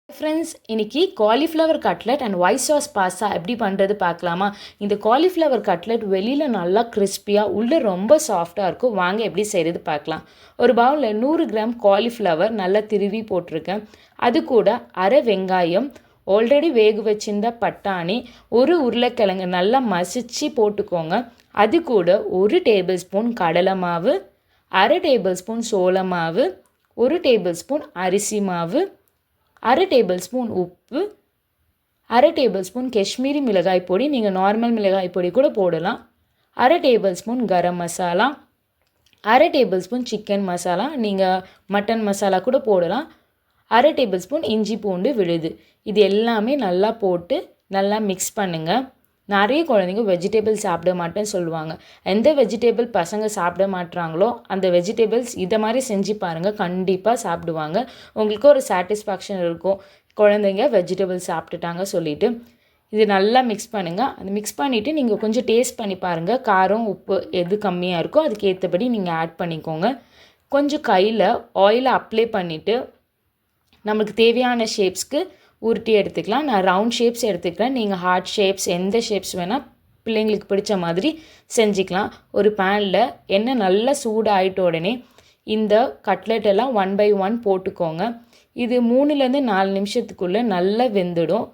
Friends, இன்னைக்கு cauliflower cutlet and white sauce pasta எப்படி பண்ணுறது பார்க்கலாமா? இந்த காலிஃப்ளவர் கட்லெட் வெளியில் நல்லா கிறிஸ்பியாக உள்ளே ரொம்ப சாஃப்டாக இருக்கும். வாங்க எப்படி செய்கிறது பார்க்கலாம். ஒரு பவுலில் 100 கிராம் காலிஃப்ளவர் நல்லா திருவி போட்டிருக்கேன். அது கூட அரை வெங்காயம், ஆல்ரெடி வேக வச்சிருந்த பட்டாணி, ஒரு உருளைக்கிழங்கு நல்லா மசிச்சு போட்டுக்கோங்க. அது கூட 1 டேபிள் ஸ்பூன் கடலை மாவு, அரை டேபிள் ஸ்பூன் சோள மாவு, 1 டேபிள் ஸ்பூன் அரிசி மாவு, அரை டேபிள் ஸ்பூன் உப்பு, அரை டேபிள் ஸ்பூன் காஷ்மீரி மிளகாய் பொடி, நீங்கள் நார்மல் மிளகாய் பொடி கூட போடலாம், அரை டேபிள் ஸ்பூன் கரம் மசாலா, அரை டேபிள் ஸ்பூன் சிக்கன் மசாலா, நீங்கள் மட்டன் மசாலா கூட போடலாம், அரை டேபிள் ஸ்பூன் இஞ்சி பூண்டு விழுது. இது எல்லாமே நல்லா போட்டு நல்லா மிக்ஸ் பண்ணுங்கள். நிறைய குழந்தைங்க வெஜிடபிள் சாப்பிட மாட்டேன்னு சொல்லுவாங்க. எந்த வெஜிடபிள் பசங்க சாப்பிட மாட்டுறாங்களோ அந்த வெஜிடபிள்ஸ் இதை மாதிரி செஞ்சு பாருங்கள், கண்டிப்பாக சாப்பிடுவாங்க. உங்களுக்கு ஒரு சாட்டிஸ்ஃபேக்ஷன் இருக்கும், குழந்தைங்க வெஜிடபிள் சாப்பிட்டுட்டாங்க சொல்லிவிட்டு. இது நல்லா மிக்ஸ் பண்ணுங்கள். அது மிக்ஸ் பண்ணிவிட்டு நீங்கள் கொஞ்சம் டேஸ்ட் பண்ணி பாருங்கள். காரம் உப்பு எது கம்மியாக இருக்கோ அதுக்கு ஏற்றபடி நீங்கள் ஆட் பண்ணிக்கோங்க. கொஞ்சம் கையில் ஆயிலை அப்ளை பண்ணிவிட்டு நம்மளுக்கு தேவையான ஷேப்ஸ்க்கு உருட்டி எடுத்துக்கலாம். நான் ரவுண்ட் ஷேப்ஸ் எடுத்துக்கிறேன். நீங்கள் ஹார்ட் ஷேப்ஸ் எந்த ஷேப்ஸ் வேணால் பிள்ளைங்களுக்கு பிடிச்ச மாதிரி செஞ்சுக்கலாம். ஒரு பேனில் எண்ணெய் நல்லா சூடாகிட்ட உடனே இந்த கட்லெட் எல்லாம் 1 by 1 போட்டுக்கோங்க. இது 3லேருந்து 4 நிமிஷத்துக்குள்ளே நல்லா வெந்துடும்.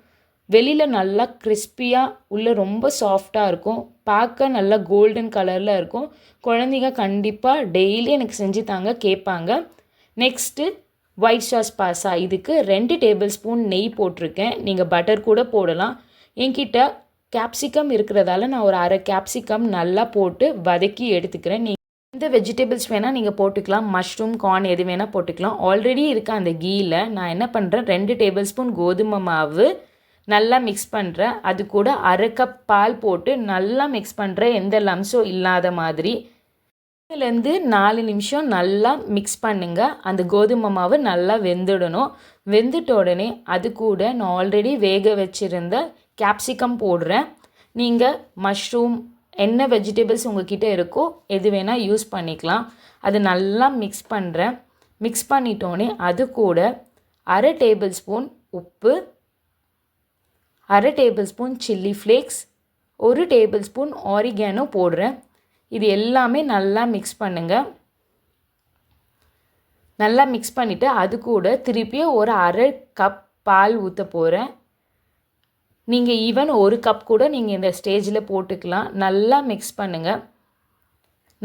வெளியில் நல்லா கிறிஸ்பியாக உள்ளே ரொம்ப சாஃப்டாக இருக்கும். பார்க்க நல்லா கோல்டன் கலரில் இருக்கும். குழந்தைங்க கண்டிப்பாக டெய்லி எனக்கு செஞ்சு தாங்க கேட்பாங்க. நெக்ஸ்ட்டு ஒயிட் சாஸ் பாஸ்தா, இதுக்கு 2 டேபிள் ஸ்பூன் நெய் போட்டிருக்கேன். நீங்கள் பட்டர் கூட போடலாம். என்கிட்ட கேப்சிகம் இருக்கிறதால நான் ஒரு அரை கேப்சிகம் நல்லா போட்டு வதக்கி எடுத்துக்கிறேன். நீங்கள் எந்த வெஜிடபிள்ஸ் வேணால் நீங்கள் போட்டுக்கலாம். மஷ்ரூம், கார்ன் எது வேணால் போட்டுக்கலாம். ஆல்ரெடி இருக்க அந்த கீயில் நான் என்ன பண்ணுறேன், 2 டேபிள் ஸ்பூன் கோதுமை மாவு நல்லா மிக்ஸ் பண்ணுறேன். அது கூட அரை கப் பால் போட்டு நல்லா மிக்ஸ் பண்ணுறேன், எந்த லம்ஸும் இல்லாத மாதிரி. 4 நிமிஷம் நல்லா மிக்ஸ் பண்ணுங்கள். அந்த கோதுமை மாவு நல்லா வெந்துடணும். வெந்துட்ட உடனே அது கூட நான் ஆல்ரெடி வேக வச்சுருந்த கேப்சிகம் போடுறேன். நீங்கள் மஷ்ரூம் என்ன வெஜிடபிள்ஸ் உங்கள்கிட்ட இருக்கோ எது வேணால் யூஸ் பண்ணிக்கலாம். அது நல்லா மிக்ஸ் பண்ணுறேன். மிக்ஸ் பண்ணிட்டோடனே அது கூட அரை டேபிள் ஸ்பூன் உப்பு, அரை table spoon chilli flakes, 1 table spoon oregano போடுறேன். இது எல்லாமே நல்லா மிக்ஸ் பண்ணுங்கள். நல்லா மிக்ஸ் பண்ணிவிட்டு அது கூட திருப்பியும் ஒரு அரை கப் பால் ஊற்ற போகிறேன். நீங்கள் ஈவன் 1 கப் கூட நீங்கள் இந்த ஸ்டேஜில் போட்டுக்கலாம். நல்லா மிக்ஸ் பண்ணுங்கள்.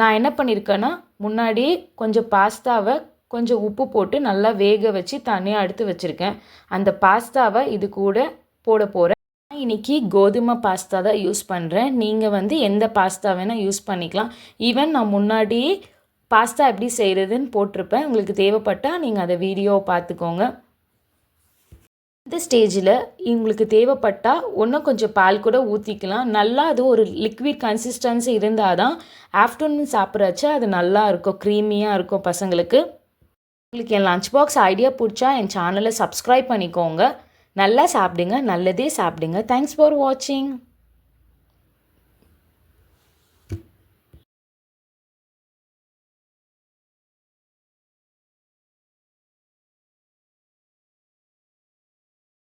நான் என்ன பண்ணியிருக்கேன்னா, முன்னாடியே கொஞ்சம் பாஸ்தாவை கொஞ்சம் உப்பு போட்டு நல்லா வேக வச்சு தனியாக எடுத்து வச்சுருக்கேன். அந்த பாஸ்தாவை இது கூட போட போகிறேன். இன்றைக்கி கோதுமை பாஸ்தா தான் யூஸ் பண்ணுறேன். நீங்கள் எந்த பாஸ்தா வேணால் யூஸ் பண்ணிக்கலாம். ஈவன் நான் முன்னாடியே பாஸ்தா எப்படி செய்கிறதுன்னு போட்டிருப்பேன். உங்களுக்கு தேவைப்பட்டால் நீங்கள் அதை வீடியோவை பார்த்துக்கோங்க. இந்த ஸ்டேஜில் உங்களுக்கு தேவைப்பட்டால் இன்னும் கொஞ்சம் பால் கூட ஊற்றிக்கலாம். நல்லா அது ஒரு லிக்விட் கன்சிஸ்டன்சி இருந்தால் தான் ஆஃப்டர்நூன் சாப்பிட்றச்ச அது நல்லா இருக்கும், க்ரீமியாக இருக்கும் பசங்களுக்கு. உங்களுக்கு என் லஞ்ச் பாக்ஸ் ஐடியா பிடிச்சா என் சேனலை சப்ஸ்கிரைப் பண்ணிக்கோங்க. நல்லா சாப்பிடுங்க, நல்லதே சாப்பிடுங்க. தேங்க்ஸ் ஃபார் வாட்சிங்.